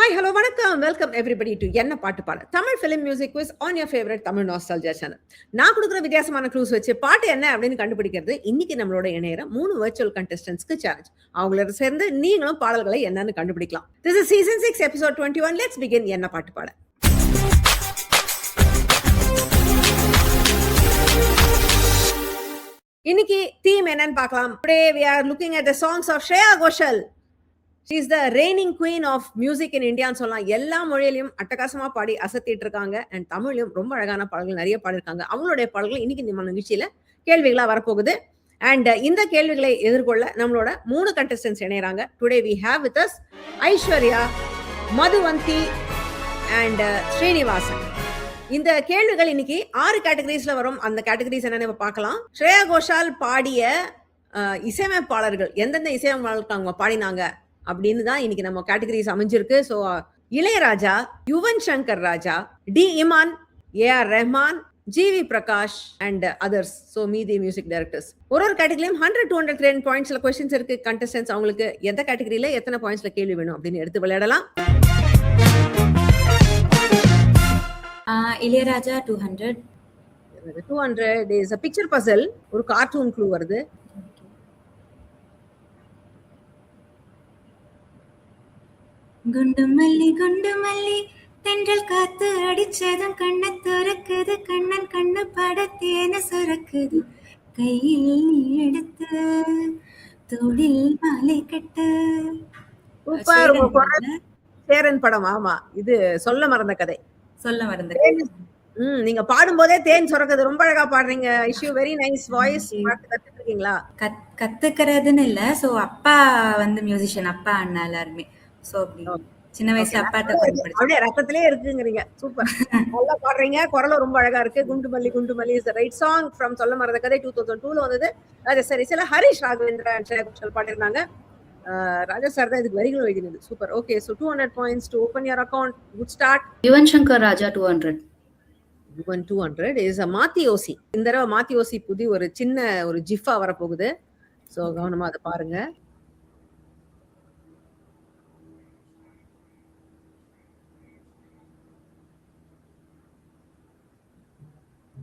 Hi, hello, வணக்கம். Welcome everybody to என்ன பாட்டு பாட Tamil film music quiz on your favourite Tamil nostalgia channel. நான் கொடுக்குற வித்தியாசமான க்ளூஸ் வச்சு பாட்டு என்ன அப்படின்னு கண்டுபிடிக்கிறது இன்னைக்கு நம்மளோட இணையற 3 வர்ச்சுவல் கண்டெஸ்டன்ட்ஸ்க்கு சேலஞ்ச். அவங்களோட சேர்ந்து நீங்களும் பாடல்களை என்னன்னு கண்டுபிடிக்கலாம். This is season 6 episode 21. Let's begin என்ன பாட்டு பாட. இன்னைக்கு தீம் என்னன்னு பார்க்கலாம். Today we are looking at the songs of Shreya Ghoshal. She is the reigning queen of music in India ன்னு சொல்லலாம். எல்லா மொழியிலையும் அட்டகாசமா பாடி அசத்திட்டு இருக்காங்க. அண்ட் தமிழ்லையும் ரொம்ப அழகான பாடல்கள் நிறைய பாடிருக்காங்க. அவங்களுடைய பாடல்கள் இன்னைக்கு நம்ம நிகழ்ச்சியில கேள்விகளா வரப்போகுது. அண்ட் இந்த கேள்விகளை எதிர்கொள்ள நம்மளோட 3 கண்டெஸ்டன்ட்ஸ் இணையறாங்க. Today we have with us Aishwarya, Madhuvanthi and Srinivasan. இந்த கேள்விகள் இன்னைக்கு 6 கேட்டகரிஸ்ல வரும். அந்த கேட்டகரிஸ் என்னன்னு பார்க்கலாம். ஸ்ரேயா கோஷால் பாடிய இசையமைப்பாளர்கள் எந்தெந்த இசையமைப்பாளர்கள் அவங்க பாடினாங்க அப்படின்னு தான் இன்னைக்கு நம்ம கேட்டகரிஸ் அமைஞ்சிருக்கு. So Ilaiyaraaja, Yuvan Shankar Raja, D Imman, AR Rahman, GV Prakash and others. So மீதி மியூசிக் டைரக்டர்ஸ். ஒரு கேட்டகரியிலும் 100-210 பாயிண்ட்ஸ்ல கொஸ்டின்ஸ் இருக்கு. கண்டெஸ்டன்ஸ் அவங்களுக்கு எந்த கேட்டகரியில எத்தனை பாயிண்ட்ஸ்ல கேள்வி வேணும் அப்படின்னு எடுத்து விளையாடலாம். Ilaiyaraaja 200 is a picture puzzle. ஒரு கார்ட்டூன் க்ளூ வருது. குண்டு மல்லி தென்றல் காத்து அடிச்சதும் கண்ணை துறக்குது, கண்ணன் கண்ணு படத்தேன சுரக்குது, கையில் நீ எடுத்து தோளில் மாலை கட்டு. சேரன் படம். ஆமா, இது சொல்ல மறந்த கதை. நீங்க பாடும்போதே தேன் சுரக்குது. ரொம்ப அழகா பாடுறீங்க. Issue very nice voice. கத்துட்டு இருக்கீங்களா? கத்துக்கிறதுன்னு இல்ல. சோ அப்பா மியூசிஷியன், அப்பா அண்ணா எல்லாருமே. சோ சின்ன வயசுல அப்பாட்ட அப்படியே ரத்தத்திலே இருக்குங்கிறீங்க. சூப்பர், நல்லா பாடுறீங்க. குரலும் ரொம்ப அழகா இருக்கு. குண்டு மல்லி is the right song from சொல்ல மறந்த கதை. 2002ல வந்தது. அது சரி. சில ஹரிஷ் ராகவேந்திரா பாடிருந்தாங்க. ராஜா சார் தான் இதுக்கு வரிகள் எழுதினது. Super. Okay, so 200 points to open your account. Good start. Yuvan Shankar Raja 200. Yuvan 200 is a மாத்தியோசி. இந்த தடவை மாத்தியோசி புதி ஒரு சின்ன ஒரு ஜிஃபா வர போகுது. சோ கவனமா அதை பாருங்க.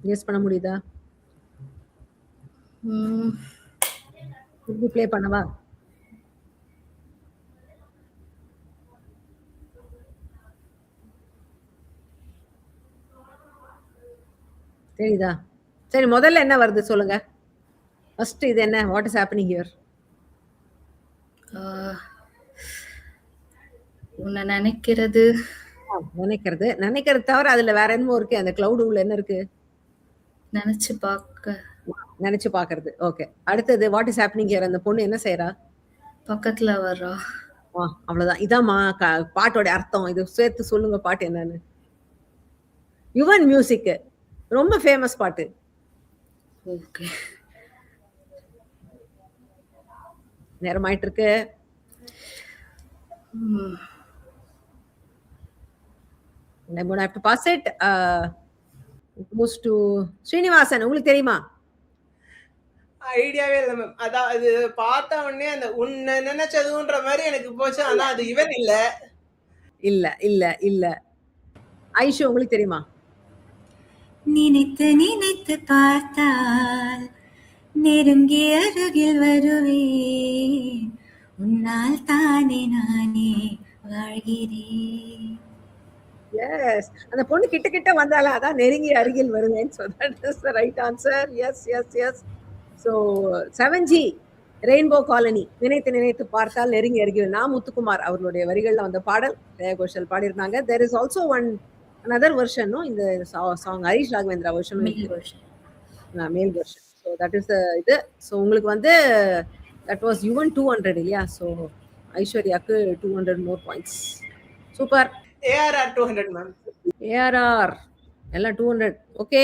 கெஸ் பண்ண முடியுதா? திருப்பி ப்ளே பண்ணவா? தெரியுதா? சரி, முதல்ல என்ன வருது சொல்லுங்க. ஃபர்ஸ்ட் இது என்ன? What is happening here? உன்னை நினைக்கிறது தவிர அதுல வேற என்னமோ இருக்கு. அந்த கிளவுட் உள்ள என்ன இருக்கு? நினைச்சு பாக்குறது. ஓகே, அடுத்தது வாட் இஸ் ஹேப்பனிங் ஹியர்? அந்த பொண்ணு என்ன செய்யறா? பக்கத்துல வர்றா. அவ்வளவுதான். இதாம்மா பாட்டோட அர்த்தம். இது சேர்த்து சொல்லுங்க பாட்டு என்னன்னு. யுவன் மியூசிக், ரொம்ப ஃபேமஸ் பாட்டு. ஓகே, நேரம் ஆயிட்டு இருக்கு. I'm going to have to pass it. Goes to Srinivasan. உங்களுக்கு தெரியுமா? ஐடியாவே இல்ல மேம். அதான் அது பார்த்த உடனே அந்த உன்னை நினைச்சதுன்ற மாதிரி எனக்கு போச்சு. ஆனா அது இவன் இல்ல. இல்ல. ஐஷு, உங்களுக்கு தெரியுமா? நினைத்து பார்த்தால் நெருங்கி அருகில் வருவேன், உன்னால் தானே நானே வாழ்கிறேன். Yes, அந்த பொண்ணு கிட்ட வந்தால அதான் நெருங்கி அருகில் வருவேன். So that is the right answer. Yes. So 7G rainbow colony. நினைத்து பார்த்தால் நெருங்கி அருகில். நான் முத்துக்குமார் அவர்களுடைய வரிகள்ல வந்த பாடல் Shreya Ghoshal பாடிருந்தாங்க. There is also another version, no, in the song Harish Raghavendra version, மேல் version. So that is இது. So உங்களுக்கு that was Yuvan 200 இல்லையா? So ஐஸ்வர்யாக்கு 200 more points. Super. ARR 200 ma'am. ARR எல்லாம் 200. ஓகே,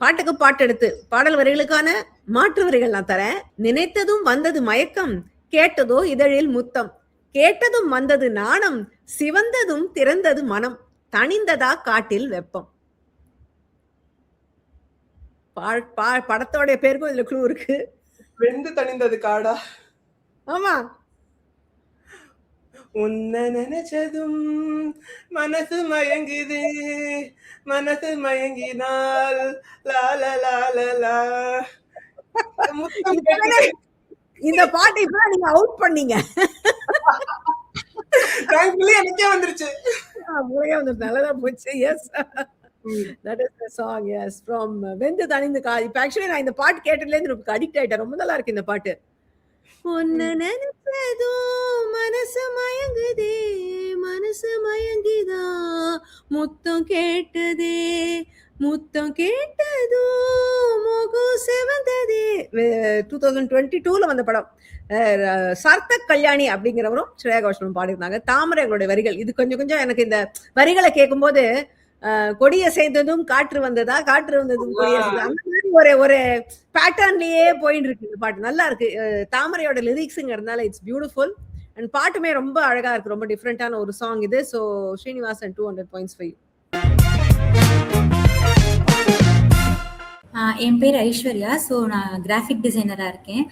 பாட்டுக்கு பாட்டு எடுத்து பாடல் வரிகளுக்கான மாற்று வரிகள் நான் தரேன். நினைத்ததும் வந்தது மயக்கம், கேட்டதோ இதழில் முத்தம், கேட்டதும் வந்தது நாணம், சிவந்ததும் திறந்தது மனம், தணிந்ததா காட்டில் வெப்பம். படத்தோடைய பேருக்கும் இதுல க்ளூ இருக்கு. வெந்து தணிந்தது காடா? ஆமா. உன்னை நினைச்சதும் மனசு மயங்குது, மனசு மயங்கினால் லால லால லா முத்தம் இப்பதானே கேட்டு இந்த பாட்டு இப்பதான் நீங்க அவுட் பண்ணீங்க. தேங்க்ஃபுல்லி எனக்கே வந்துருச்சு. மூளையே வந்து நல்லதா போச்சு. Yes, that is the song. Yes, from Vendhu Thanindhu கா. இப்ப ஆக்சுவலி நான் இந்த பாட்டு கேட்டதுல இருந்து எனக்கு அடிக்ட் ஆயிட்டேன். ரொம்ப நல்லா இருக்கு இந்த பாட்டு. உன்னை நினைச்சதும் மனசு மயங்குதே, மனசு மயங்கிதா, முத்தம் கேட்டதே, முத்தம் கேட்டதும் முகம் செவந்ததே. 2022ல வந்த படம். சார்த்தக் கல்யாணி அப்படிங்கிறவரும் ஸ்ரேயா கோஷலும் பாடியிருந்தாங்க. தாமரை அவங்களுடைய வரிகள். இது கொஞ்சம் கொஞ்சம் எனக்கு இந்த வரிகளை கேட்கும்போது கொடிய செய்ததும் காற்று வந்ததா, காற்று வந்ததும் கொடிய செய்ததா, அந்த மாதிரி ஒரு ஒரு பேட்டர்ன்லயே போயிட்டு இருக்கு இந்த பாட்டு. நல்லா இருக்கு. தாமரையோட லிரிக்ஸுங்கிறதுனால இட்ஸ் பியூட்டிஃபுல். அண்ட் பாட்டுமே ரொம்ப அழகா இருக்கு. ரொம்ப டிஃப்ரெண்டான ஒரு சாங் இது. So Srinivasan 200 points for you. என் பேர் ஐஸ்வர்யா. ஸோ நான் கிராஃபிக் டிசைனராக இருக்கேன்.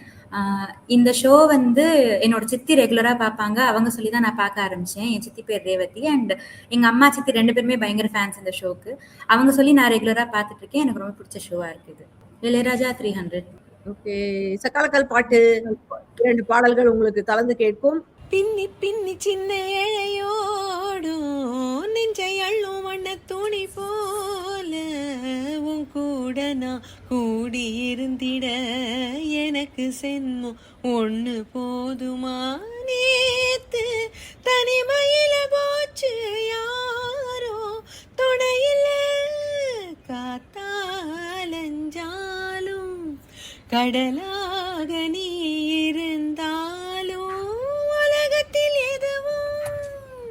இந்த ஷோ வந்து என்னோட சித்தி ரெகுலராக பார்ப்பாங்க. அவங்க சொல்லி தான் நான் பார்க்க ஆரம்பித்தேன். என் சித்தி பேர் ரேவதி அண்ட் எங்கள் அம்மா சித்தி 2 பேருமே பயங்கர ஃபேன்ஸ் இந்த ஷோக்கு. அவங்க சொல்லி நான் ரெகுலராக பார்த்துட்ருக்கேன். எனக்கு ரொம்ப பிடிச்ச ஷோவாக இருக்குது. இளையராஜா 300. ஓகே, சக்காலக்கல் பாட்டு 2 பாடல்கள் உங்களுக்கு கலந்து கேட்கும். பின்னி பின்னி சின்ன இழையோடும் நெஞ்சை அள்ளும் வண்ண துணி போல உன் கூட நான் கூடி இருந்திட எனக்கு சென்மம் ஒண்ணு போதுமா? நேத்து தனிமையில போச்சு யாரோ துணையில காத்தாலஞ்சாலும் கடலாக நீ இருந்தாலும் உலகத்தில் எதுவும்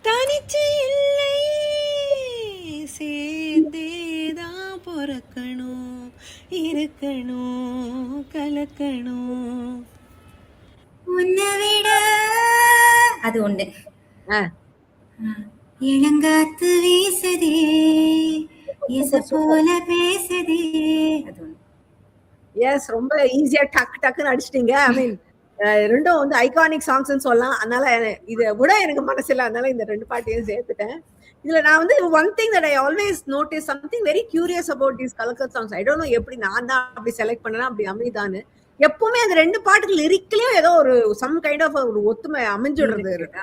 தனிச்சு இல்லை, சேர்ந்தேதான் பிறக்கணும், இருக்கணும், கலக்கணும். உன்னை விட அது ஒன்று. ஆ, இளங்காத்து வீசுதே, இச போல பேசுதே, அது ஒன்று. எஸ், ரொம்ப ஈஸியா டக்கு டக்குன்னு அடிச்சிட்டீங்க. ஐ மீன் ரெண்டும் வந்து ஐகானிக் சாங்ஸ்ன்னு சொல்லலாம். அதனால இதை விட எனக்கு மனசு இல்லை. அதனால இந்த 2 பாட்டையும் சேர்த்துட்டேன். இதுல நான் வந்து one thing that I always notice something very curious about these Kalakkal songs. I don't know எப்படி நான் தான் அப்படி செலக்ட் பண்ணேன்னா அப்படி அமைதான்னு. எப்பவுமே அந்த 2 பாட்டுக்கு லிரிக்லயும் ஏதோ ஒரு சம் கைண்ட் ஆஃப் ஒரு ஒத்துமை அமைஞ்சுடுறது இருக்கு.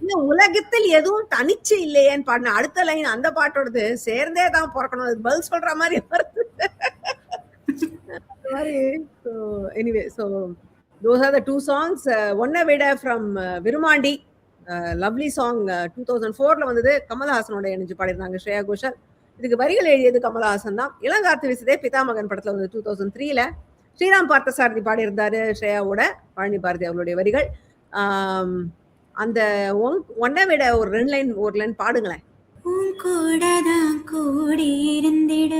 இந்த உலகத்தில் எதுவும் தனிச்சு இல்லையேன்னு பாடின அடுத்த லைன் அந்த பாட்டோடது சேர்ந்தே தான் பிறக்கணும். அது பதில் சொல்ற மாதிரி வருது. So anyway, so those are the 2 songs. Onna Vida from Virumandi, lovely song. 2004ல வந்தது. கமல்ஹாசனோட இணைஞ்சு பாடிருந்தாங்க ஸ்ரேயா கோஷல். இதுக்கு வரிகள் எழுதியது கமல்ஹாசன் தான். இளங்காத்து வீசுதே பிதாமகன் படத்துல வந்து 2003ல ஸ்ரீராம் பார்த்தசாரதி பாடியிருந்தாரு ஸ்ரேயாவோட. பழனி பாரதி அவங்களுடைய வரிகள். அந்த ஒன்ன விட ஒரு 2 லைன் பாடுங்களேன். உன் கூடதான் கூடி இருந்திட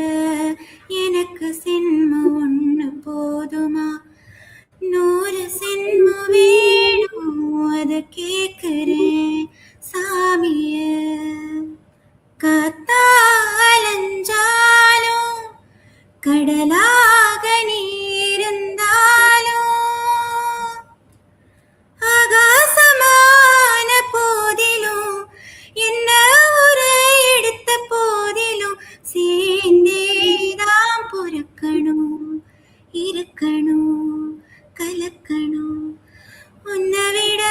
எனக்கு சென்மம் ஒண்ணு போதுமா? 100 சென்மம் வேணும், அத கேக்குறேன் சாமிய. காத்தாலஞ்சாலும் கடலாக நீ இருந்தாலும் ஆகாசமான போதிலும் என்ன ஒரு எடுத்த போதிலும் சேர்ந்தேதான் பொறுக்கணும், இருக்கணும், கலக்கணும். உன்னை விட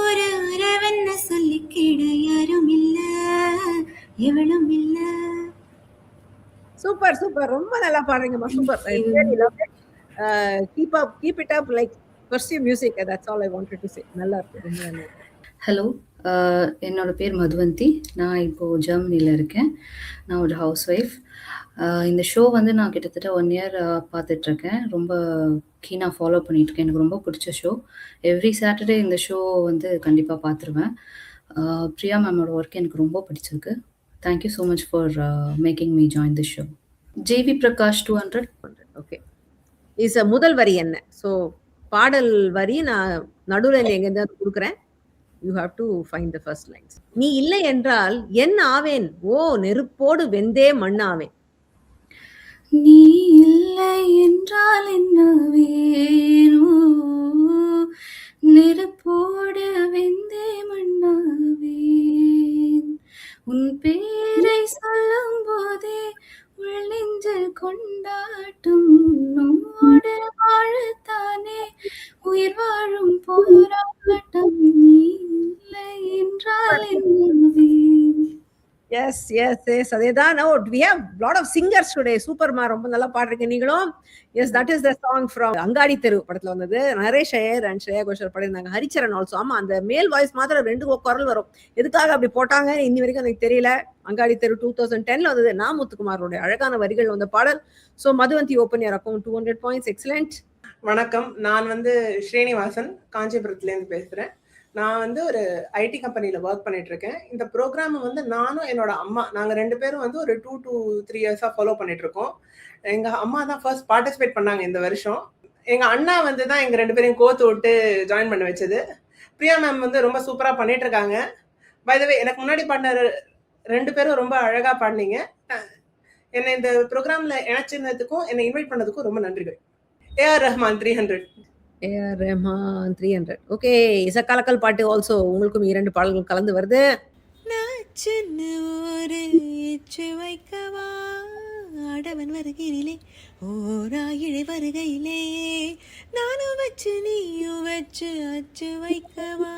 ஒரு உறவென்ன சொல்லிக்கிட யாரும் இல்ல, எவளும் இல்ல. சூப்பர் சூப்பர், ரொம்ப நல்லா பாடுறீங்கம்மா. Super, keep it up, like pursue music. That's all I wanted to say. நல்லா இருக்கு, ரொம்ப நல்லா இருக்கு. ஹலோ, என்னோட பேர் மதுவந்தி. நான் இப்போது ஜெர்மனியில் இருக்கேன். நான் ஒரு ஹவுஸ் ஒய்ஃப். இந்த ஷோ வந்து நான் கிட்டத்தட்ட 1 year பார்த்துட்ருக்கேன். ரொம்ப கீனாக ஃபாலோ பண்ணிகிட்ருக்கேன். எனக்கு ரொம்ப பிடிச்ச ஷோ. எவ்ரி சாட்டர்டே இந்த ஷோ வந்து கண்டிப்பாக பார்த்துருவேன். பிரியா மேமோட ஒர்க் எனக்கு ரொம்ப பிடிச்சிருக்கு. Thank you so much for making me join the show. JV Prakash 200. Okay, is முதல் வரி என்ன? ஸோ பாடல் வரி நான் நடுவில் எங்கேருந்து கொடுக்குறேன். You have to find the first lines. நீ இல்லை என்றால் என் ஆவேன், ஓ நெருப்போடு வெந்தே மண்ணாவேன். நீ இல்லை என்றால் என்ன வேணும், நெருப்போடு வெந்தே மண்ணாவேன். உன் பேரை சொல்லும் போதே உள் நெஞ்சில் கொண்டாட்டம். உன்னோடு வாழத்தானே உயிர் வாழும் போராட்டம். நீ இல்லை என்றால் என்னவேன். எஸ் எஸ் எஸ் அதேதான். No we have lot of singers today. சூப்பர்மா, ரொம்ப நல்லா பாடுறீங்க நீங்களும். Yes, that is the song from Angadi Theru படத்துல வந்தது. நரேஷ் ஐயர் அண்ட் ஸ்ரேயா கோஷல் பாடியிருந்தாங்க. ஹரிச்சரன் ஆல்சோ. ஆமா, அந்த மேல் வாய்ஸ் மாத்திரம் 2 குரல் வரும். எதுக்காக அப்படி போட்டாங்க இன்னி வரைக்கும் எனக்கு தெரியல. அங்காடி தெரு 2010ல வந்தது. நா முத்துக்குமாரோட அழகான வரிகள் வந்த பாடல். So Madhuvanti open your account 200 points. Excellent. வணக்கம், நான் ஸ்ரீனிவாசன், காஞ்சிபுரத்துலேருந்து பேசுகிறேன். நான் ஒரு ஐடி கம்பெனியில் ஒர்க் பண்ணிட்டு இருக்கேன். இந்த ப்ரோக்ராம் நானும் என்னோட அம்மா, நாங்கள் 2 பேரும் ஒரு 2 to 3 இயர்ஸாக ஃபாலோ பண்ணிட்டு இருக்கோம். எங்கள் அம்மா தான் ஃபர்ஸ்ட் பார்ட்டிசிபேட் பண்ணாங்க இந்த வருஷம். எங்கள் அண்ணா தான் எங்கள் 2 பேரையும் கோத்து விட்டு ஜாயின் பண்ண வச்சது. பிரியா மேம் ரொம்ப சூப்பராக பண்ணிட்டு இருக்காங்க. பை த வே, எனக்கு முன்னாடி பாடின 2 பேரும் ரொம்ப அழகாக பாடினீங்க. என்னை இந்த ப்ரோக்ராமில் இணைச்சிருந்ததுக்கும் என்னை இன்வைட் பண்ணதுக்கும் ரொம்ப நன்றிகள். AR Rahman 300. AR Rahman 300. Okay, இசக்காலக்கல் பாட்டு ஆல்சோ உங்களுக்கும் 2 பாடல்கள் கலந்து வருது. நான் சின்ன ஒரு எச்சு வைக்கவா, ஆடவன் வருகையிலே ஓராயிழை வருகையிலே, நானும் வச்சு நீயும் வச்சு அச்சு வைக்கவா,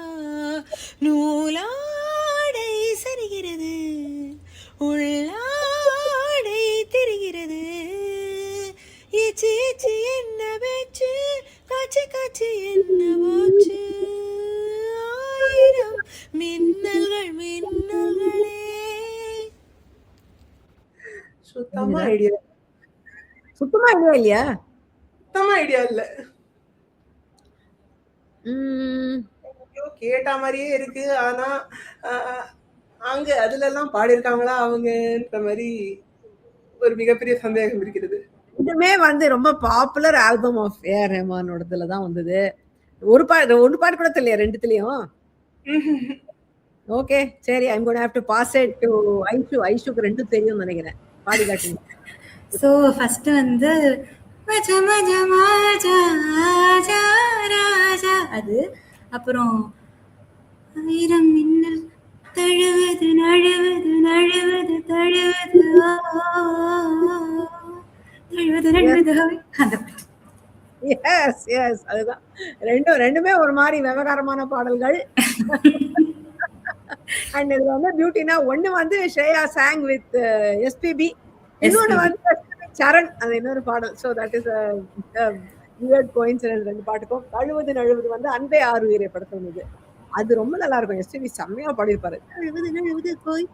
நூலாடை சரிகிறது உள்ளாடை தெரிகிறது, ஏச்சு ஏச்சு என்ன பேச்சு, காட்சி காட்சி என்ன போச்சு, ஆயிரம் மின்னல்கள் மின்னல்களே. சுத்தமா ஐடியா சுத்தமா ஐடியா இல்லையா? சுத்தமா ஐடியா இல்ல. கேட்ட மாதிரியே இருக்கு. ஆனா அங்க அதுல எல்லாம் பாடியிருக்காங்களா அவங்கன்ற மாதிரி ஒரு மிகப்பெரிய சந்தேகம் இருக்கிறது. இதுமே ரொம்ப பாப்புலர் ஆல்பம் ஆஃப் ஏஆர் ரஹ்மானோடதுல தான் வந்தது. ஒரு பாட்டு கூட தெரியல 2த்துலயும். ஓகே, சரி, I'm gonna have to pass it to Aishu. ஐஷுக்கு 2 தெரியும் நினைக்கிறேன். பாடி காட்டுங்க. ஸோ ஃபர்ஸ்ட் மஜ மஜ மஜா ராஜா ராஜா அது. அப்புறம் ஆயிரம் மின்னல் தழுவது நழுவது நழுவது தழுவது தழுவது நழுவது அந்த பாட்டு. எஸ் எஸ் அதுதான். ரெண்டுமே ஒரு மாதிரி விவகாரமான பாடல்கள். அண்ட் இதுல பியூட்டினா ஒண்ணு ஸ்ரேயா சாங் வித் எஸ்பிபி, இன்னொன்னு சரண் அது இன்னொரு பாடல். So that is weird coincidence 2 பாட்டுக்கும். தழுவது நழுவது அன்பே ஆறுயிரை படத்துனது. அது ரொம்ப நல்லா இருக்கும். எஸ்பிபி செம்மையா பாடியிருப்பாரு. தழுவது நழுவது கோய்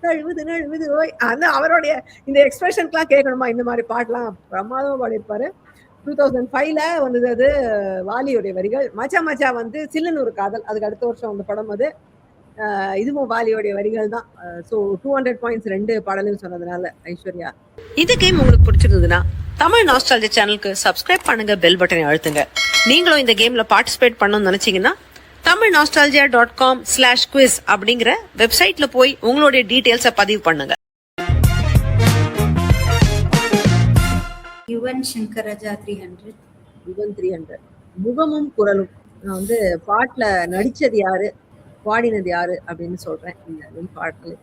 தழுவது நழுவது ஓய். அவருடைய இந்த எக்ஸ்பிரஷன்ஸ்லாம் கேட்கணுமா? இந்த மாதிரி பாட்டுலாம் பிரமாதமா பாடியிருப்பாரு. 2005ல வந்தது அது வாலியோடைய வரிகள். மச்சா மச்சா சில்லுன்னு ஒரு காதல், அதுக்கு அடுத்த வருஷம் அந்த படம் அது. இதுவும் வாலியோடைய வரிகள் தான். ஸோ 200 பாயிண்ட்ஸ் 2 பாடலும் சொன்னதுனால ஐஸ்வர்யா. இந்த கேம் உங்களுக்கு பிடிச்சிருந்ததுன்னா தமிழ் நாஸ்டாலஜி சேனலுக்கு சப்ஸ்கிரைப் பண்ணுங்க, பெல் பட்டனை அழுத்துங்க. நீங்களும் இந்த கேம்ல பார்ட்டிசிபேட் பண்ணணும்னு நினைச்சீங்கன்னா tamilnostalgia.com/quiz அப்படிங்கிற வெப்சைட்ல போய் உங்களுடைய டீடைல்ஸை பதிவு பண்ணுங்க. யுவன் சங்கர் ராஜா 300. யுவன் 300. முகமும் குரலும். நான் பாட்டுல நடிச்சது யாரு, பாடினது யாரு அப்படின்னு சொல்றேன். இந்த பாடல்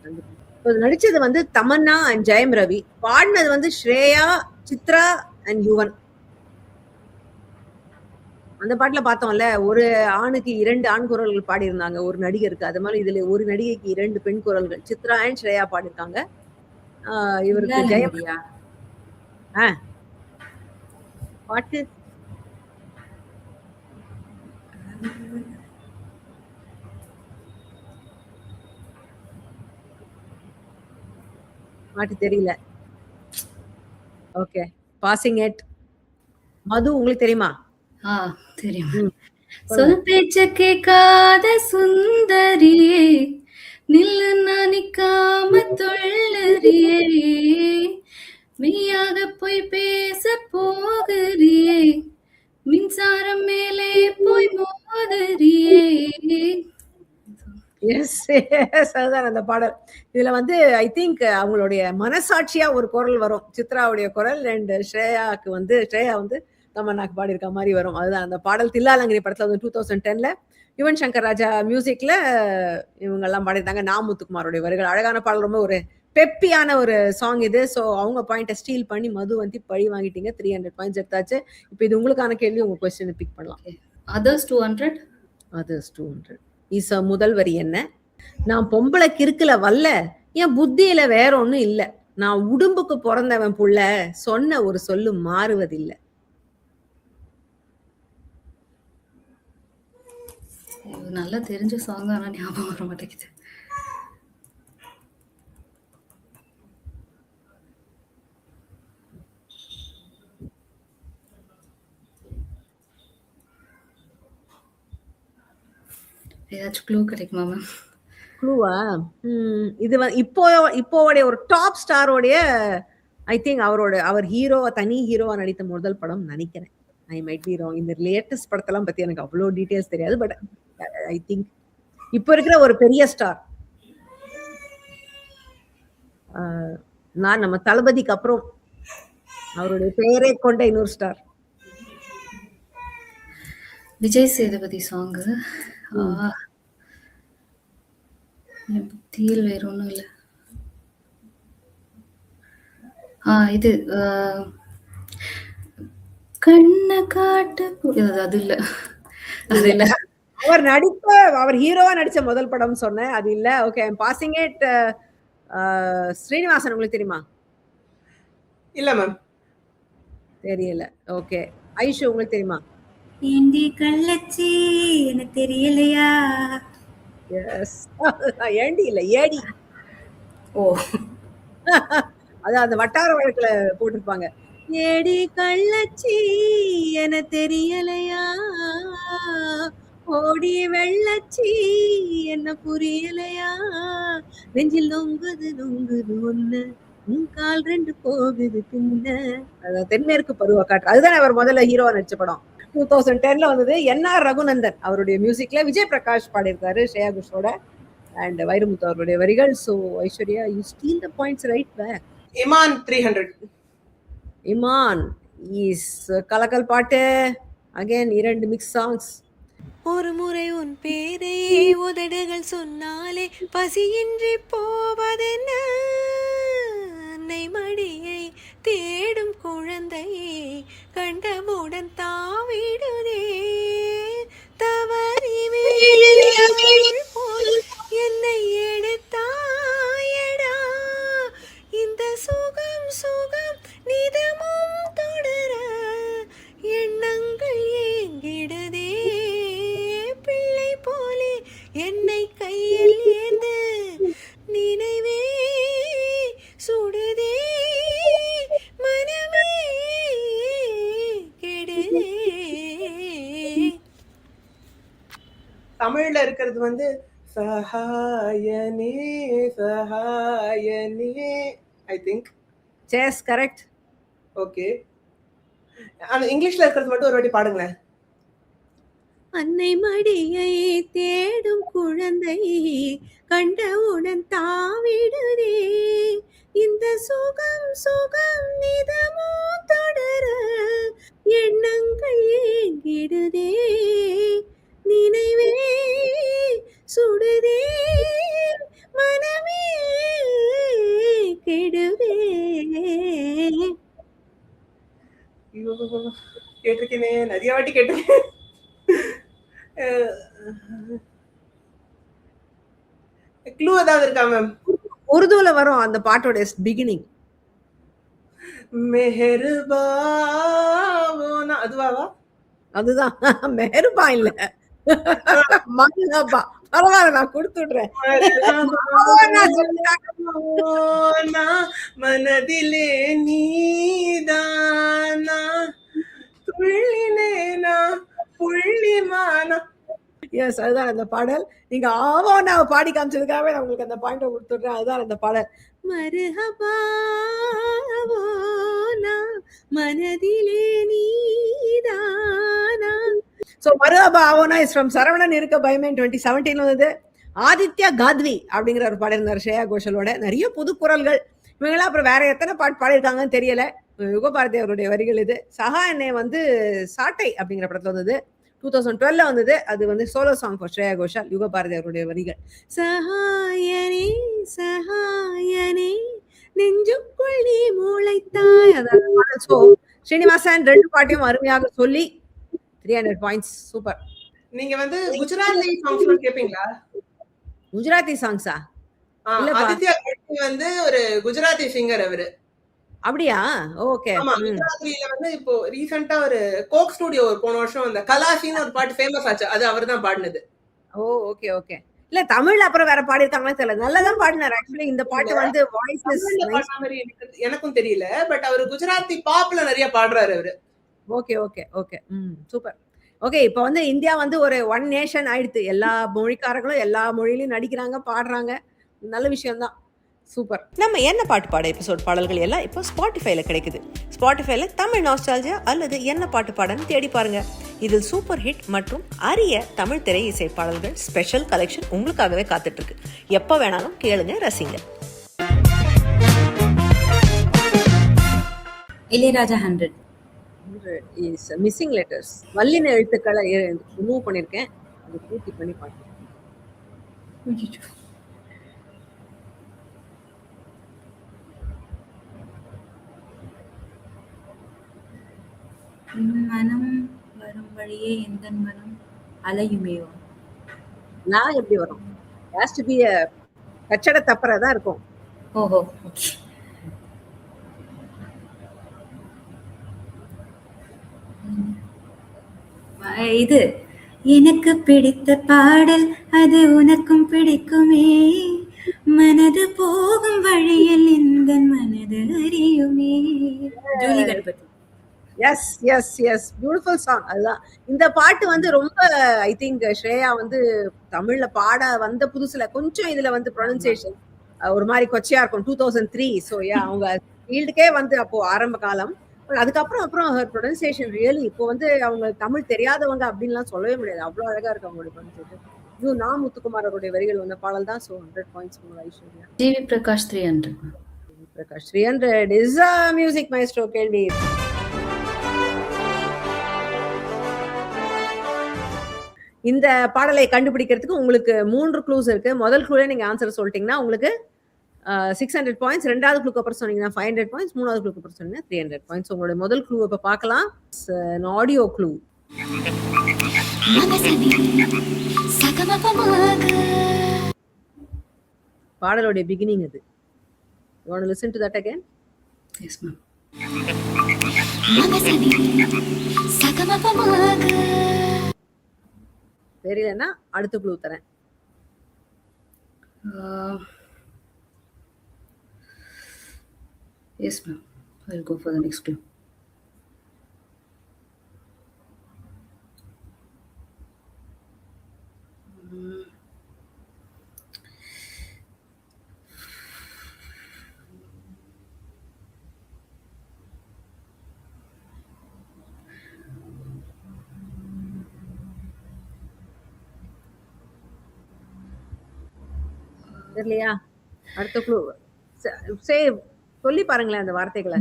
நடிச்சது தமன்னா அண்ட் ஜெயம் ரவி. பாடினது ஸ்ரேயா, சித்ரா அண்ட் யுவன். அந்த பாட்டுல பார்த்தோம்ல, ஒரு ஆணுக்கு 2 ஆண் குரல்கள் பாடியிருந்தாங்க ஒரு நடிகருக்கு. அது மாதிரி இதுல ஒரு நடிகைக்கு 2 பெண் குரல்கள், சித்ரா அண்ட் ஸ்ரேயா பாடியிருக்காங்க. இவருக்கு ஜெயம் பாட்டு பாட்டு தெரியல. Okay, passing it. மது, உங்களுக்கு தெரியுமா? தெரியும். சொல் பேச்ச கேட்காத சுந்தரியே, நில்லு நிக்காம தொள்ளறியே, மெய்யாக போய் பேச போகிறியே, மின்சாரம் மேலே போய் மோதறியே. எஸ் எஸ் அதுதான் அந்த பாடல். இதுல ஐ திங்க் அவங்களுடைய மனசாட்சியா ஒரு குரல் வரும், சித்ராவுடைய குரல். அண்ட் ஸ்ரேயாக்கு ஸ்ரேயா தமன்னாக்கு பாடியிருக்க மாதிரி வரும். அதுதான் அந்த பாடல் தில்லாலங்கரி படத்துல வந்து 2010ல யுவன் சங்கர் ராஜா மியூசிக்ல இவங்க எல்லாம் பாடியிருந்தாங்க. முத்துக்குமாரோட வரிகள். அழகான பாடல், ரொம்ப ஒரு பெப்பியான ஒரு சாங் இது. ஸோ அவங்க பாயிண்ட்டை ஸ்டீல் பண்ணி மதுவந்தி பழி வாங்கிட்டீங்க. 300 பாயிண்ட்ஸ் எடுத்தாச்சு. இப்போ இது உங்களுக்கான கேள்வி, உங்க கொஸ்டின் பிக் பண்ணலாம். அதர்ஸ் 200. அதர்ஸ் 200 இஸ் முதல் வரி என்ன? நான் பொம்பளை கிறுக்குல வல்ல, என் புத்தியில வேற ஒண்ணும் இல்ல, நான் உடும்புக்கு பிறந்தவன் புள்ள, சொன்ன ஒரு சொல்லு மாறுவதில்லை. நல்லா தெரிஞ்ச சாங், ஆனா ஞாபகம் வர மாட்டேங்குது. ஏதாச்சும் க்ளூ கிடைக்குமா மேம்? க்ளூவா? இது இப்போடைய ஒரு டாப் ஸ்டாரோடைய, ஐ திங்க் அவர் தனி ஹீரோவா நடித்த முதல் படம் நினைக்கிறேன். I might be wrong. இந்த லேட்டஸ்ட் படத்தெல்லாம் பத்தி எனக்கு அவ்வளோ டீட்டெயில்ஸ் தெரியாது. பட் ஐ திங்க் இப்போ இருக்கிற ஒரு பெரிய ஸ்டார். நான் நம்ம தளபதிக்கு அப்புறம் அவருடைய பெயரை கொண்ட இன்னொரு ஸ்டார். விஜய் சேதுபதி சாங்கு. புத்தியில் வேற ஒன்றும் இல்லை. இது கண்ணை காட்டு, அது இல்ல, அது இல்ல. அவர் ஹீரோவா நடிச்ச முதல் படம் சொன்னேன், அது இல்ல. Okay, I am passing it. Srinivasan உங்களுக்கு தெரியுமா? இல்ல மேம், தெரியல. ஓகே, ஐஷு உங்களுக்கு தெரியுமா? ஏண்டி கள்ளச்சி எனக்கு தெரியலையா? எஸ். ஏண்டி இல்ல, ஏடி. ஓ, அது அந்த வட்டார வழக்குல போட்டிருப்பாங்க. ஏடி கள்ளச்சி என தெரியலையா, ஓடி வெள்ளச்சி என்ன புரியலையா, நெஞ்சில் நொங்குது நொங்குது ஒண்ணு, உன் கால் 2 போகுது பின்ன. அதான் தென்மேற்கு பருவ காற்று. அதுதான் அவர் முதல்ல ஹீரோவா நடிச்ச படம். 2010ல வந்தது. என்ஆர் ரகுநந்தன் அவருடைய மியூசிக்ல விஜய் பிரகாஷ் பாடியிருக்காரு ஸ்ரேயா கோஷலோட, அண்ட் வைரமுத்து அவருடைய வரிகள். So Aishwarya, you steal the points right back. Imman 300. Imman is கலக்கல் பாட்டு. Again 2 mix songs. ஒரு முறை உன் பேரை உதடுகள் சொன்னாலே பசியின்றி போவதென்ன, அன்னை மடியை தேடும் குழந்தையை கண்டவுடன் தாவிடுதே, தவறி போல் என்னை எடுத்தாயடா, இந்த சுகம் சுகம் நிதமும் தொடர எண்ணங்கள் ஏங்கிடுதே, பிள்ளை போலே என்னை கையில் ஏந்து நினைவே சுடுதே, மனமே கெடுதே. தமிழ்ல இருக்கிறது வந்து Sahayane Sahayane, I think. Says correct. Okay, அந்த இங்கிலீஷ்ல இருக்கிறது மட்டும் ஒரு வாட்டி பாடுங்களேன். அன்னை மடியை தேடும் குழந்தை கண்டவுடன் தாவிடுதே, இந்த சுகம் சுகம் நிதமோ தொடர எண்ணங்கள் ஏங்கிடுதே, நினைவே சுடுதே, மனமே கெடுதே. ஐயோ, கேட்டிருக்கேனே, நிறைய வாட்டி கேட்டிருக்கேன். க்ளூ ஏதாவது இருக்கா மேம்? உருதுல வரும் அந்த பாட்டோட பிகினிங். மெஹர்பாவோனா அதுவாவா? அதுதான். மெஹர்பா இல்ல, மன்னபா. பரவாயில்ல, நான் கொடுத்துடுறேன். மனதிலே நீதானா துள்ளினேனா புள்ளிமானா. எஸ், அதுதான் அந்த பாடல். நீங்க ஆவோனா பாடி காமிச்சதுக்காகவே நான் உங்களுக்கு அந்த பாயிண்ட கொடுத்துடுறேன். அதுதான் அந்த பாடல். மருஹபாவோனா மனதிலே நீதானா. So மருஹபாவோனா இஸ் ஃப்ரம் சரவணன் இருக்க பைமேன் 2017 வந்தது. ஆதித்யா காத்வி அப்படிங்கிற ஒரு பாடியிருந்தார் ஸ்ரேயா கோஷலோட. நிறைய புது குரல்கள் இவங்களாம். அப்புறம் வேற எத்தனை பாட்டு பாடியிருக்காங்கன்னு தெரியல. யுகபாரதி அவருடைய வரிகள் இது. சஹா என்னை வந்து சாட்டை அப்படிங்கிற படத்துல வந்தது. 2012 வந்தது. அது வந்து solo song for Shreya Ghosal. Yugabharathi அவருடைய வரிகள். சஹாயனே சஹாயனே நெஞ்சுக்குள் நீ முளைத்தாய். அதாவது பாடல். ஸோ ஸ்ரீனிவாசன் 2 பாட்டையும் அருமையாக சொல்லி 300 பாயிண்ட்ஸ். சூப்பர். நீங்க வந்து குஜராத்தி சாங்ஸ் கேப்பீங்களா? குஜராத்தி சாங்ஸா? இல்லப்பா. ஆதித்யா கட்சி வந்து ஒரு குஜராத்தி சிங்கர் அவரு. அப்படியா? ஓகே. ஆமா, குஜராத்தில வந்து இப்போ ரீசெண்டா ஒரு கோக் ஸ்டுடியோ போன வருஷம் அந்த கலாஷின்னு ஒரு பாட்டு ஃபேமஸ் ஆச்சு. அது அவர்தான் பாடினது. ஓ, ஓகே ஓகே. இல்ல தமிழ்ல அப்புறம் வேற பாடிருக்காங்களா தெரியல. நல்லாதான் பாடினார். ஆக்சுவலி இந்த பாட்டு வந்து வாய்ஸ்லெஸ் பாடின மாதிரி எனக்கும் தெரியல. பட் அவர் குஜராத்தி பாப்ல நிறைய பாடுறாரு அவரு. Okay okay okay. Super. Okay, இப்போ வந்து இந்தியா வந்து ஒரு ஒன் நேஷன் ஆயிடுத்து. எல்லா மொழிக்காரங்களும் எல்லா மொழியிலும் நடிக்கிறாங்க, பாடுறாங்க. நல்ல விஷயம் தான். சூப்பர். நம்ம என்ன பாட்டு பாட எபிசோட் பாடல்கள் எல்லாம் இப்போ ஸ்பாட்டிஃபைல கிடைக்குது. ஸ்பாட்டிஃபைல தமிழ் நாஸ்டாலஜியா அல்லது என்ன பாட்டு பாடன்னு தேடி பாருங்க. இதில் சூப்பர் ஹிட் மற்றும் அரிய தமிழ் திரை இசை பாடல்கள் ஸ்பெஷல் கலெக்ஷன் உங்களுக்காகவே காத்துட்டு இருக்கு. எப்போ வேணாலும் கேளுங்க, ரசிங்க. Ilaiyaraaja 100 is missing letters. வல்லின எழுத்துக்களை ரிமூவ் பண்ணிருக்கேன். அது பூர்த்தி பண்ணி பாருங்க. மனம் வரும் வழியே எந்த மனம் அலையுமேவோ. நான் எப்படி வரும்? ஹேஸ் டு பி a கச்சட தப்பறதா இருக்கும். ஓஹோ, ஓகே. இது எனக்கு பிடித்த பாடல் அது உனக்கும் பிடிக்குமே, மனது போகும் வழியில் இந்த மனது அறியுமே. Julie Ganapathi. Yes yes yes, beautiful song. அதுதான் இந்த பாட்டு வந்து ரொம்ப ஐ திங்க் ஸ்ரேயா வந்து தமிழ்ல பாட வந்த புதுசுல கொஞ்சம் இதுல வந்து ப்ரொனன்சியேஷன் ஒரு மாதிரி கொச்சையா இருக்கும். 2003. ஸோ அவங்க ஃபீல்டுக்கே வந்து அப்போ ஆரம்ப காலம். அதுக்கப்புறம் ப்ரொனன்சியேஷன் ரியலி இப்போ வந்து அவங்க தமிழ் தெரியாதவங்க அப்படின்லாம் சொல்லவே முடியாது. அவ்வளோ அழகா இருக்கு அவங்களுடைய ப்ரொனன்சியேஷன். இது நா முத்துக்குமார் அவருடைய வரிகள் வந்த பாடல் தான். So 100 points Aishwarya. GV Prakash 300. Prakash 300 is music maestro. கேள்வி இந்த பாடலை கண்டுபிடிக்கிறதுக்கு உங்களுக்கு 3 க்ளூஸ் இருக்கு. முதல் க்ளூல நீங்க ஆன்சர் சொல்லிட்டீங்கன்னா உங்களுக்கு 600 பாயிண்ட்ஸ். ரெண்டாவது க்ளூக்கு அப்புறம் சொன்னீங்கன்னா 500 பாயிண்ட்ஸ். மூணாவது க்ளூக்கு அப்புறம் சொன்னீங்கன்னா 300 பாயிண்ட்ஸ். உங்களுடைய முதல் க்ளூ இப்ப பார்க்கலாம். Audio clue. பாடலுடைய பிகினிங் அது. You want to listen to that again? Yes, ma'am. தெரியலன்னா அடுத்த க்ளூ தரேன். Yes, ma'am. I'll go for the next clue. தெரியலையா? அடுத்த க்ளூ சொல்லி பாருங்களேன் அந்த வார்த்தைகளை.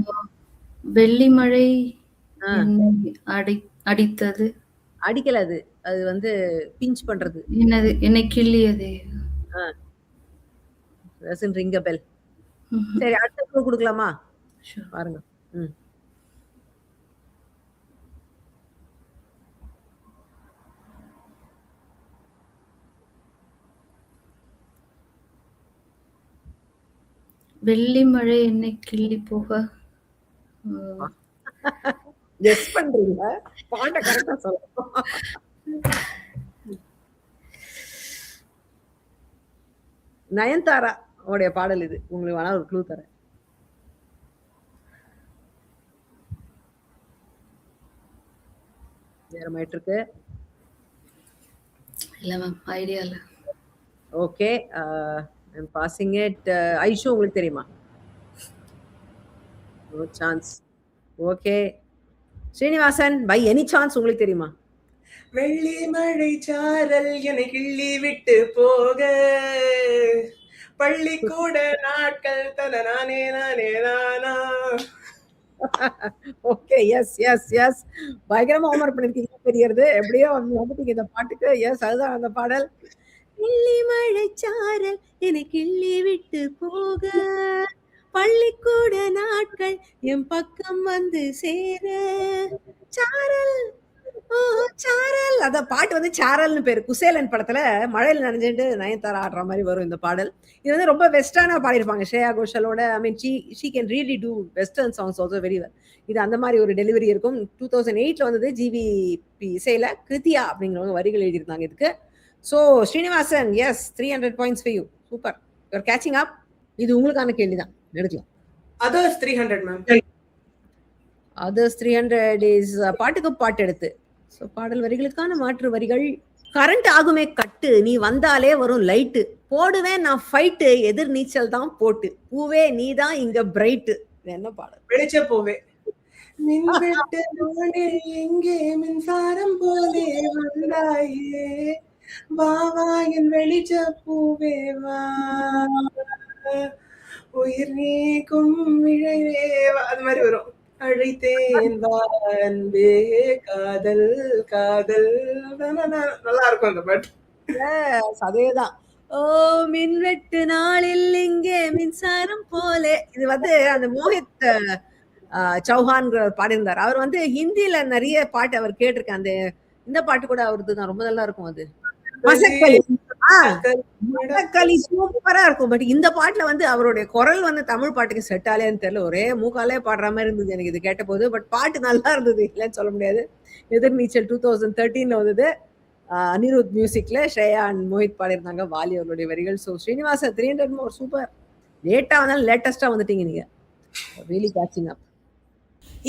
வெள்ளி மழை அடித்தது. அடிக்கல, அது அது வந்து பிஞ்ச் பண்றது. என்னது? என்னை கிள்ளியதே. Ring a bell. சரி, அடுத்த க்ளூ கொடுக்கலாமா? பாருங்க. வெள்ளி மழை என்னை கிள்ளி போக. கெஸ் பண்றீங்க? பாண்ட கரெக்டா சொல்லணும். நயன்தாரா உடைய பாடல் இது. உங்களுக்கு வேணா ஒரு க்ளூ தரேன். நேரமாயிட்டு இருக்கு. இல்ல மேம், ஐடியா இல்ல. Okay, I'm passing it. Aishu உங்களுக்கு தெரியுமா? No chance. Okay, Srinivasan by any chance உங்களுக்கு தெரியுமா? வெள்ளி மழை சாரல் என்னை கிள்ளி விட்டு போக, பள்ளிக்கூட நாட்கள் தன நானே நானே நானா. ஓகே. Yes, yes, yes. பயங்கரமா ஹோம்வொர்க் பண்ணியிருக்கீங்க தெரியறது. எப்படியோ வந்துட்டீங்க இந்த பாட்டுக்கு. எஸ், அதுதான் அந்த பாடல். கிள்ளி மழைச்சாரல் என கிள்ளி விட்டு போக பள்ளிக்கூட நாட்கள் என் பக்கம் வந்து சேர சாரல் ஓ சாரல். அத பாட்டு வந்து சாரல்னு பேரு. குசேலன் படத்துல மழையில நனைஞ்சுட்டு நயன்தாரா ஆடுற மாதிரி வரும் இந்த பாடல். இது வந்து ரொம்ப வெஸ்டர்னா பாடியிருப்பாங்க ஸ்ரேயா கோஷலோட. I mean she can really do western songs also very well. இது அந்த மாதிரி ஒரு டெலிவரி இருக்கும். 2008ல வந்தது. ஜிவிபி இசையில கிருத்தியா அப்படிங்கிறவங்க வரிகள் எழுதியிருந்தாங்க இதுக்கு. So Srinivasan, yes 300 points for you. Super, you're catching up. இது உங்களுக்கான கேள்விதான், எடுக்கலாம். Others 300 ma'am. அதர்ஸ் 300 இஸ் பாட்டுக்கு பாட்டு எடுத்து. ஸோ பாடல் வரிகளுக்கான மாற்று வரிகள். கரண்ட் ஆகுமே கட்டு, நீ வந்தாலே வரும் லைட்டு, போடுவேன் நான் ஃபைட்டு, எதிர் நீச்சல் தான் போட்டு, பூவே நீ தான் இங்க பிரைட்டு. இது என்ன பாடல்? வெளிச்ச போவே. மின்வெட்டு நாளில் எங்கே மின்சாரம் போலே வந்தாயே, வா வா என் வெளிச்ச பூவே வா, உயிர் நீக்கும் விழைவே வா. அது மாதிரி வரும். அழைத்தேன் வா அன்பே காதல் காதல். நல்லா இருக்கும் அந்த பாட்டு. Yes, அதேதான். ஓ மின்வெட்டு நாளில் இங்கே மின்சாரம் போலே. இது வந்து அந்த மோஹித் சௌஹான் பாடியிருந்தார். அவர் வந்து ஹிந்தில நிறைய பாட்டு அவர் கேட்டிருக்கேன். அந்த இந்த பாட்டு கூட அவரது தான், ரொம்ப நல்லா இருக்கும். அது மசக்களி. மசக்களி சூப்பரா இருக்கும். பட் இந்த பாட்டுல வந்து அவருடைய குரல் வந்து தமிழ் பாட்டுக்கு செட் ஆலேன்னு தெரியல. ஒரே மூக்காலே பாடுற மாதிரி இருந்தது எனக்கு இது கேட்ட போது. பட் பாட்டு நல்லா இருந்தது, இல்லைன்னு சொல்ல முடியாது. எதிர்நீச்சல் 2013ல வந்தது. அனிருத் மியூசிக்ல ஸ்ரேயா அண்ட் மோஹித் பாடியிருந்தாங்க. வாலி அவருடைய வரிகள். ஸோ ஸ்ரீனிவாச 300 மோர் சூப்பர். லேட்டா வந்தாலும் லேட்டஸ்டா வந்துட்டீங்க நீங்க. ரியலி கேட்சிங் அப்.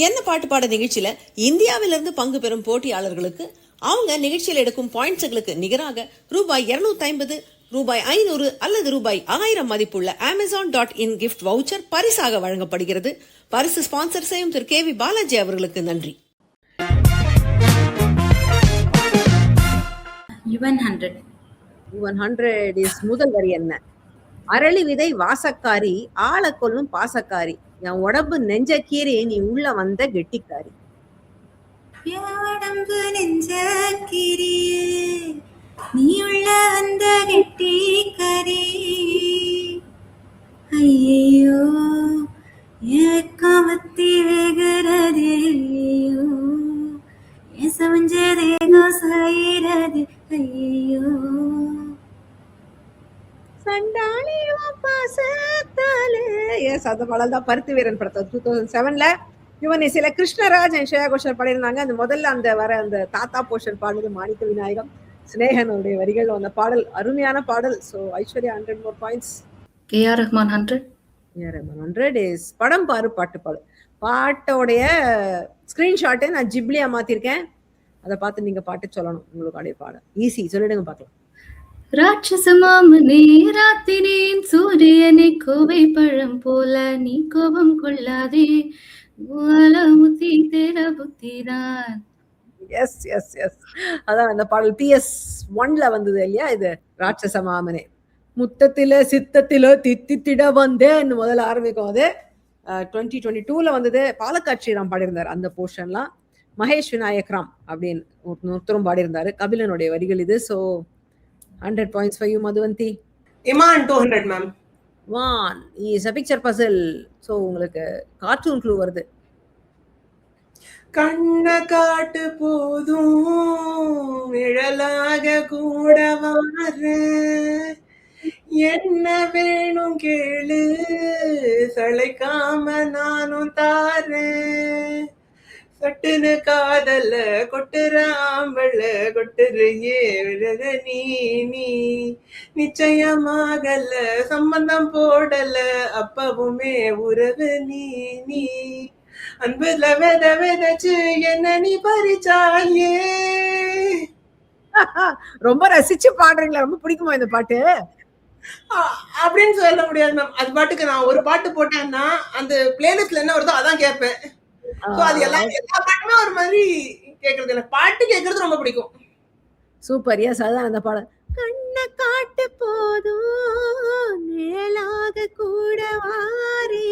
என்ன பாட்டு பாட நிகழ்ச்சியில இந்தியாவிலிருந்து பங்கு பெறும் போட்டியாளர்களுக்கு அவங்க நிகழ்ச்சியில் எடுக்கும் பாயிண்ட்ஸுகளுக்கு நிகராக ரூபாய் 250, ரூபாய் 500 அல்லது ரூபாய் 1000 மதிப்புள்ள Amazon.in கிஃப்ட் வவுச்சர் பரிசாக வழங்கப்படுகிறது. பரிசு ஸ்பான்சர் செய்யும் திரு KV பாலாஜி அவர்களுக்கு நன்றி. யுவன் 100. யுவன் 100 இஸ் முதல் வரி என்ன? அரளி விதை வாசக்காரி, ஆள கொல்லும் பாசக்காரி, என் உடம்பு நெஞ்ச கீறி நீ உள்ள வந்த கெட்டிக்காரி. உடம்பு நெஞ்ச கிரியே நீ உள்ள வந்த கெட்டிக்காரி, ஐயோ ஏக்கமத்தி வேகிறதே, ஐயோ என் சவஞ்ச தேகம் சாயிரது, ஐயோ சண்டாளி பாசத்தாலே. எஸ், அந்த பாடல் தான் பருத்தி வீரன் படத்தை 2007ல யுவன் இசையில கிருஷ்ணராஜ் அண்ட் ஸ்ரேயா கோஷல் பாடியிருந்தாங்க. அந்த முதல்ல அந்த வர அந்த தாத்தா போர்ஷன் பாடுறது மாணிக்க விநாயகம், ஸ்னேகன் அவருடைய வரிகள். அந்த பாடல் அருமையான பாடல். So Aishwarya 100 more points. KR Rahman 100. KR Rahman 100 is படம் பாரு பாட்டு பாடு. பாட்டோடைய ஸ்கிரீன்ஷாட்டை நான் ஜிப்லியா மாத்திருக்கேன். அதை பார்த்து நீங்க பாட்டு சொல்லணும். உங்களுடைய பாடம் ஈஸி, சொல்லிடுங்க பார்க்கலாம். ராட்சசமாமனே ராத்தினேன் சூரியனை கோவை பழம் போல நீ கோபம் கொள்ளாதே, முத்தி தேர புத்திதான். எஸ் எஸ் எஸ், அதான் அந்த பாடல் PS1ல வந்தது இல்லையா? இது ராட்சச மாமனே. முத்தத்தில சித்தத்தில தித்தித்திட வந்தேன்னு முதல்ல ஆரம்பிக்கும். அது 2022ல வந்தது. பாலக்காட் ஸ்ரீராம் பாடியிருந்தார் அந்த போர்ஷன்லாம். மகேஷ் விநாயக் ராம் அப்படின்னு ஒருத்தரும் பாடியிருந்தாரு. கபிலனுடைய வரிகள் இது. So 100 points for you, Madhuvanti. Imman 200 ma'am. One is a picture puzzle. So உங்களுக்கு கார்ட்டூன் க்ளூ வருது. கண்ண காட்டு போதும் நிழலாக கூட வார, என்ன வேணும் கேளு சளைக்காம நானும் தாரேன், சட்டுன்னு காதல கொட்டுற ஆம்பள கொட்டுறையே விரத நீ நீ, நிச்சயமாகல சம்பந்தம் போடல அப்பவுமே உறவு நீ நீ, அன்புல வெத வெதச்சு என்ன நீ பறிச்சாயே. ரொம்ப ரசிச்சு பாடுறீங்களா? ரொம்ப பிடிக்குமா இந்த பாட்டு? அப்படின்னு சொல்ல முடியாது மேம். அது பாட்டுக்கு நான் ஒரு பாட்டு போட்டேன்னா அந்த பிளேலிஸ்ட்ல என்ன வருதோ அதான் கேட்பேன். அது எல்லா பாட்டுமே ஒரு மாதிரி கேக்குறது. எனக்கு பாட்டு கேக்குறது ரொம்ப பிடிக்கும். சூப்பர். எஸ், அதுதான் அந்த பாடல். கண்ண காட்டு போதும் நிழலாக கூட வாரே.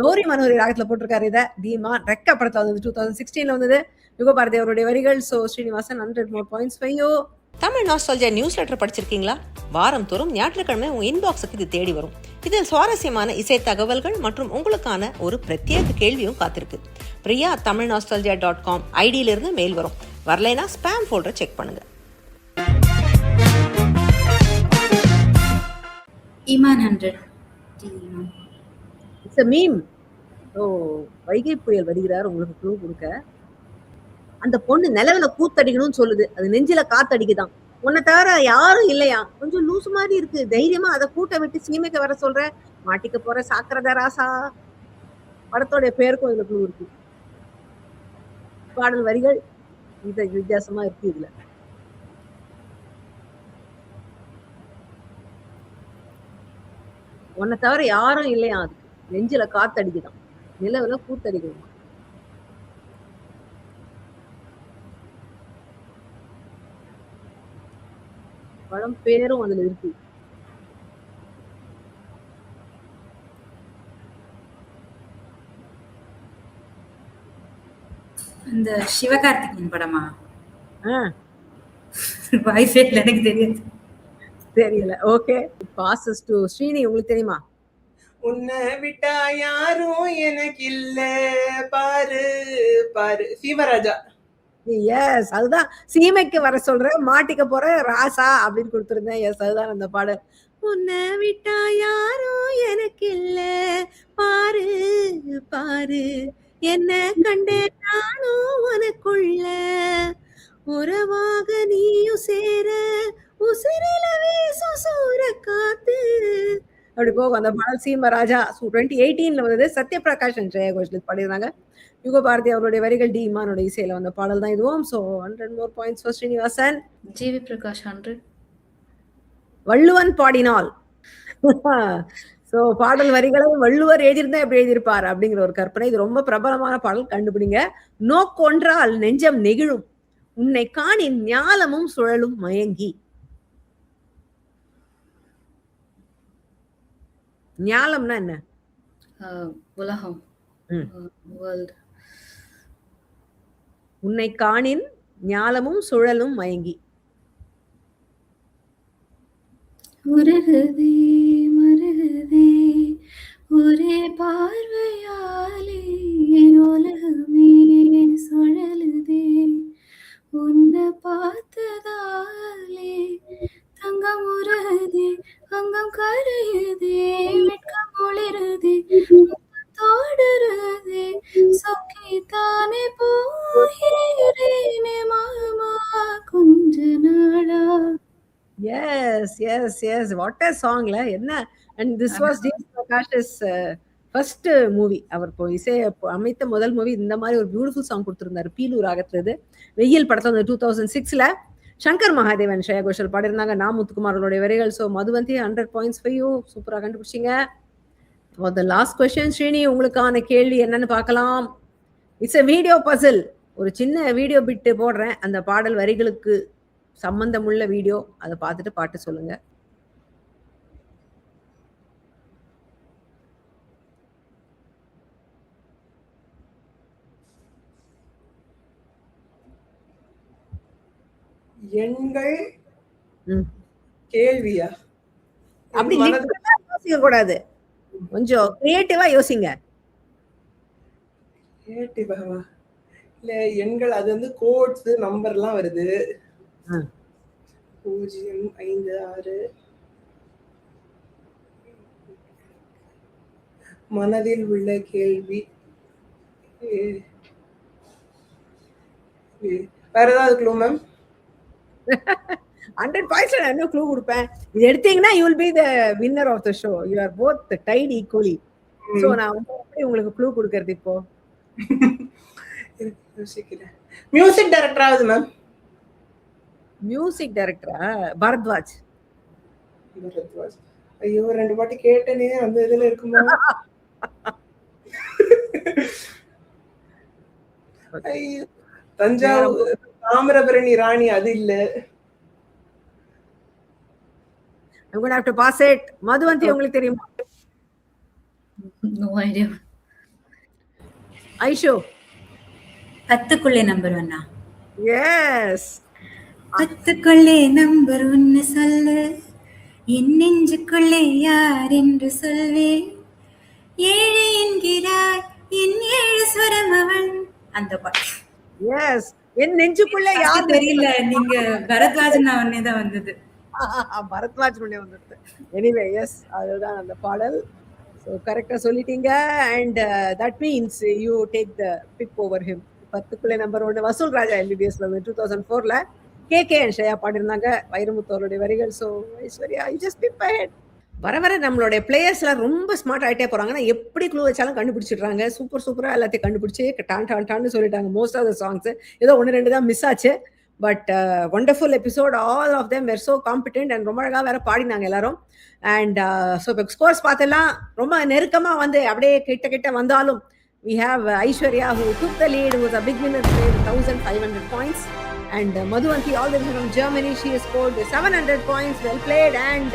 கௌரி மனோரி ராகத்துல போட்டிருக்காரு இதை. தீமா ரெக்க படத்துல வந்தது 2016 வந்தது. யுகபாரதி அவருடைய வரிகள். So Srinivasan 100 more points for you. Tamil nostalgia news letter படிச்சிருக்கீங்களா? வாரம் தோறும் ஞாயிற்றுக்கிழமை உங்க இன்பாக்ஸுக்கு இது தேடி வரும். இதில் சுவாரஸ்யமான இசை தகவல்கள் மற்றும் உங்களுக்கான ஒரு பிரத்யேக கேள்வியும் காத்திருக்கு. பிரியா தமிழ் nostalgia.com ஐடியிலிருந்து மெயில் வரும். வரலைனா ஸ்பேம் ஃபோல்டரை செக் பண்ணுங்க. ஈமான் 100. It's a meme. So Vaigai புயல் வருகிறார் உங்களுக்கு க்ளூ கொடுக்க. அந்த பொண்ணு நிலவுல கூத்தடிக்கணும்னு சொல்லுது. அது நெஞ்சில காத்தடிக்குதான். உன்னை தவிர யாரும் இல்லையா? கொஞ்சம் லூசு மாதிரி இருக்கு. தைரியமா அதை கூட்ட விட்டு சீமைக்கு வர சொல்ற. மாட்டிக்க போற சாக்கிரத ராசா. படத்தோடைய பேருக்கும் இதுல க்ளூ இருக்கு. பாடல் வரிகள் இது வித்தியாசமா இருக்கு இதுல. உன்னை தவிர யாரும் இல்லையா? அது நெஞ்சில காத்தடிக்குதான். நிலவுல கூத்தடிக்கணும். படம் பேரும் அதுல இருக்கு. அந்த சிவகார்த்திகேயன் படமா? ஆ வாய்ஸே இல்லை, எனக்கு தெரியாது. தெரியல. Okay, bosses to Srini. உங்களுக்கு தெரியுமா? உன்னை விட்டா யாரும் எனக்கு இல்ல, பாரு பாரு, சிவராஜா. எஸ், அதுதான். சீமைக்கு வர சொல்ற, மாட்டிக்க போற ராசா அப்படின்னு கொடுத்துருந்தேன். எஸ், அதுதான் அந்த பாடல். உன்னை விட்டா யாரும் எனக்கு இல்ல, பாரு பாரு, என்ன கண்டேன் நானும் உனக்குள்ள, உறவாக நீயும் சேர, உசிரில வீசும் சூற காத்து. அப்படி போகும் அந்த பாடல். சீமராஜா 2018 வந்தது. சத்யபிரகாஷ் ஜெயா கோஷல் பாடியிருந்தாங்க. யுகபாரதி அவருடைய வரிகள், டி இமானோட இசையில வந்த பாடல் தான் இதுவும். So 100 more points for Srinivasan. GV Prakash 100. வள்ளுவன் பாடினால். ஸோ பாடல் வரிகளை வள்ளுவர் எழுதியிருந்தா எப்படி எழுதியிருப்பார் அப்படிங்கிற ஒரு கற்பனை. இது ரொம்ப பிரபலமான பாடல், கண்டுபிடிங்க. நோக்கொன்றால் நெஞ்சம் நெகிழும், உன்னை காணின் ஞாலமும் சுழலும் மயங்கி. ஞாலம்னா என்ன? உலகம், வேர்ல்ட். உன்னை காணின் ஞாலமும் சுழலும் மயங்கி. உருகுதே மருகுதே ஒரே பார்வையாலே உலகமே சுழலுதே, உன்னை பார்த்ததாலே தங்கம் உருகுதே, அங்கம் கரையுதே, வெட்கம் ஒளிருதே, தோடுறதே, சொக்கித்தானே போகிறேனே மாமா கொஞ்ச நாளா. Yes yes yes, what a சாங்ல என்ன. And this was D Prakash's first movie. அவர் இப்போ இசை அமைத்த முதல் மூவி. இந்த மாதிரி ஒரு பியூட்டிஃபுல் சாங் கொடுத்துருந்தாரு. பீலு ராகத்துல இது. வெயில் படத்துல வந்து 2006ல சங்கர் மகாதேவன் ஸ்ரேயா கோஷல் பாடியிருந்தாங்க. நா முத்துக்குமார் அவருடைய வரிகள். So Madhuvanthi 100 points for you. சூப்பரா கண்டுபிடிச்சிங்க. For the last question Srini, உங்களுக்கான கேள்வி என்னன்னு பார்க்கலாம். It's a video puzzle. ஒரு சின்ன வீடியோ பிட்டு போடுறேன். அந்த பாடல் வரிகளுக்கு சம்பந்தமுள்ள வீடியோ. அதை பார்த்துட்டு பாட்டு சொல்லுங்க. எண்கள் ம். கேள்வியா? அப்படி மனது யோசிக்க கூடாது. கொஞ்சம் கிரியேட்டிவா யோசிங்க. கேட்டிவா? இல்ல, எண்கள் அது வந்து கோட்ஸ் நம்பர்லாம் வருது. 0 5 6. மனதில் உள்ள கேள்வி. வேற ஏதாவது க்ளூ மேம்? 100 points நான் என்ன க்ளூ கொடுப்பேன்? இது எடுத்தீங்கன்னா you will be the winner of the show. You are both tied equally. So நான் எப்படி உங்களுக்கு க்ளூ கொடுக்கிறது இப்போ? யோசிக்கிறேன். மியூசிக் டைரக்டர் ஆகுது மேம். மியூசிக் டைரக்டரா? பரத்வாஜ். பரத்வாஜ். ஐயோ, 2 பாட்டு கேட்டனே, அந்த இதுல இருக்குமா? ஐயோ, தஞ்சாவூர் தாமிரபரணி ராணி அது இல்ல. I'm going to have to pass it. Madhuvanthi உங்களுக்கு தெரியுமா? No idea. ஐஷு. 10க்குள்ளே நம்பர் 1. எஸ். 10க்குள்ளே நம்பர் 1 சொல்லு, என் நெஞ்சுக்குள்ளே யார் என்று சொல்வேன், 7 என்கிறாய் என் 7 ஸ்வரம் அவள். அந்த பாட்டு. எஸ். என் நெஞ்சுக்குள்ள யார் தெரியல, நீங்க பரத்வாஜன் அவனே தான் வந்தது. பரத்வாஜ் வந்துருது. எனிவே எஸ், அதுதான் அந்த பாடல். ஸோ கரெக்டாக சொல்லிட்டீங்க. And that means you take the pick over him. 10க்குள்ளே number 1 Vasool Raja MBBSல 2004ல KK and Shreya பாடிருந்தாங்க, வைரமுத்தோருடைய வரிகள். So Aishwarya, you just pip ahead. வர வர நம்மளுடைய பிளேயர்ஸ்லாம் ரொம்ப ஸ்மார்ட் ஆகிட்டே போகிறாங்கன்னா, எப்படி க்ளூ வச்சாலும் கண்டுபிடிச்சிடுறாங்க. சூப்பராக எல்லாத்தையும் கண்டுபிடிச்சி டான்னு சொல்லிட்டாங்க. மோஸ்ட் ஆஃப் த சாங்ஸ் ஏதோ 1-2 தான் மிஸ் ஆச்சு. But wonderful episode. All of them were so confident and ரொம்ப அழகாக வேற பாடினாங்க எல்லாரும். அண்ட் ஸோ இப்போ ஸ்கோர்ஸ் பார்த்தெல்லாம் ரொம்ப நெருக்கமாக வந்து அப்படியே கிட்ட வந்தாலும் we have Aishwarya who took the lead, who was a big winner today with 1,500 points. And Madhuvanti, all the way from Germany, she has scored 700 points. Well played. And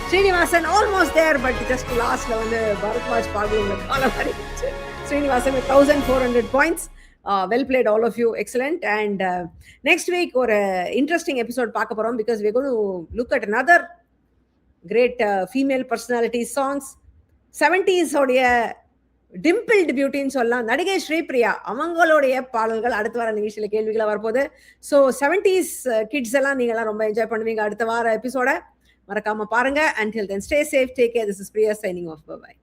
Srinivasan almost there, but just last la வந்து பரத்வாஜ் பாடலுங்க கால மாறிடுச்சு. Srinivasan with 1,400 points. Well played all of you. Excellent. And next week ஒரு interesting episode பார்க்க போறோம், because we're going to look at another great female personality songs. 70s உடைய டிம்பிள்டு பியூட்டின்னு சொல்லலாம், நடிகை ஸ்ரீபிரியா அவங்களுடைய பாடல்கள் அடுத்த வார நிகழ்ச்சியில கேள்விகளை வரப்போகுது. ஸோ 70s கிட்ஸ் எல்லாம் நீங்களாம் ரொம்ப என்ஜாய் பண்ணுவீங்க அடுத்த வார எபிசோட. மறக்காம பாருங்க. Until then, stay safe, take care. This is Priya signing off. Bye bye.